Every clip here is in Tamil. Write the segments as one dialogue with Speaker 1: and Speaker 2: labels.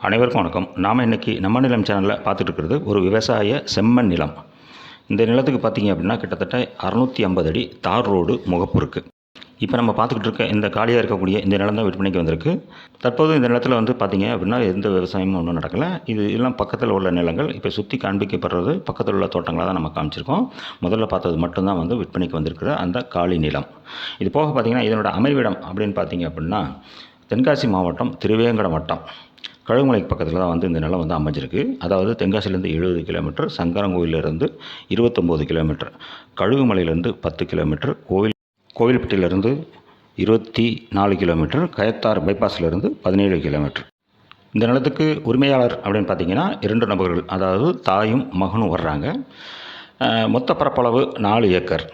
Speaker 1: அனைவருக்கும் வணக்கம். நாம் இன்றைக்கி நம்ம நிலம் சேனலில் பார்த்துட்டு இருக்கிறது ஒரு விவசாய செம்மண் நிலம். இந்த நிலத்துக்கு பார்த்திங்க அப்படின்னா கிட்டத்தட்ட 650 அடி தார் ரோடு முகப்பு இருக்குது. இப்போ நம்ம பார்த்துக்கிட்டு இருக்க இந்த காலியாக இருக்கக்கூடிய இந்த நிலம் தான் விற்பனைக்கு வந்திருக்கு. தற்போது இந்த நிலத்தில் வந்து பார்த்திங்க அப்படின்னா எந்த விவசாயமும் ஒன்றும் நடக்கலை. இது எல்லாம் பக்கத்தில் உள்ள நிலங்கள். இப்போ சுற்றி காண்பிக்கப்படுறது பக்கத்தில் உள்ள தோட்டங்களாக தான் நம்ம காமிச்சிருக்கோம். முதல்ல பார்த்தது மட்டும்தான் வந்து விற்பனைக்கு வந்திருக்கிற அந்த காலி நிலம். இது போக பார்த்திங்கன்னா இதனோட அமைவிடம் அப்படின்னு பார்த்திங்க அப்படின்னா தென்காசி மாவட்டம் திருவேங்கடம் வட்டம் கழுகுமலைக்கு பக்கத்தில் தான் வந்து இந்த நிலம் வந்து அமைஞ்சிருக்கு. அதாவது தென்காசிலேருந்து 70 கிலோமீட்டர், சங்கரங்கோயிலேருந்து 29 கிலோமீட்டர், கழுகுமலையிலேருந்து 10 கிலோமீட்டர், கோவில்பட்டியிலேருந்து 24 கிலோமீட்டர், கயத்தார் பைபாஸ்லேருந்து 17 கிலோமீட்டர். இந்த நிலத்துக்கு உரிமையாளர் அப்படின்னு பார்த்தீங்கன்னா 2 நபர்கள், அதாவது தாயும் மகனும் வர்றாங்க. மொத்த பரப்பளவு 4 ஏக்கர்.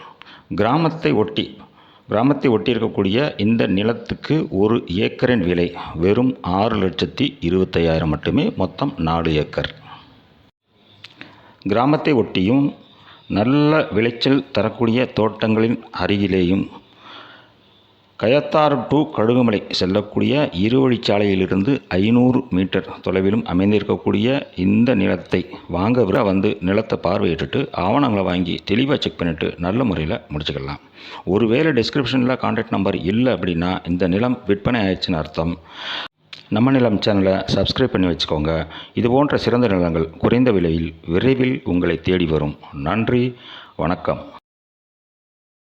Speaker 1: கிராமத்தை ஒட்டி இருக்கக்கூடிய இந்த நிலத்துக்கு ஒரு ஏக்கரின் விலை வெறும் 6,25,000 மட்டுமே. மொத்தம் 4 ஏக்கர். கிராமத்தை ஒட்டியும் நல்ல விளைச்சல் தரக்கூடிய தோட்டங்களின் அருகிலேயும் கயத்தார் டு கழுகுமலை செல்லக்கூடிய இருவழிச்சாலையிலிருந்து 500 மீட்டர் தொலைவிலும் அமைந்திருக்கக்கூடிய இந்த நிலத்தை வாங்க வந்து நிலத்தை பார்வையிட்டுட்டு ஆவணங்களை வாங்கி தெளிவாக செக் பண்ணிவிட்டு நல்ல முறையில் முடிச்சுக்கலாம். ஒருவேளை டிஸ்கிரிப்ஷனில் கான்டாக்ட் நம்பர் இல்லை அப்படின்னா இந்த நிலம் விற்பனை ஆயிடுச்சுன்னு அர்த்தம். நம்ம நிலம் சேனலை சப்ஸ்கிரைப் பண்ணி வச்சுக்கோங்க. இது போன்ற சிறந்த நிலங்கள் குறைந்த விலையில் விரைவில் உங்களை தேடி வரும். நன்றி, வணக்கம்.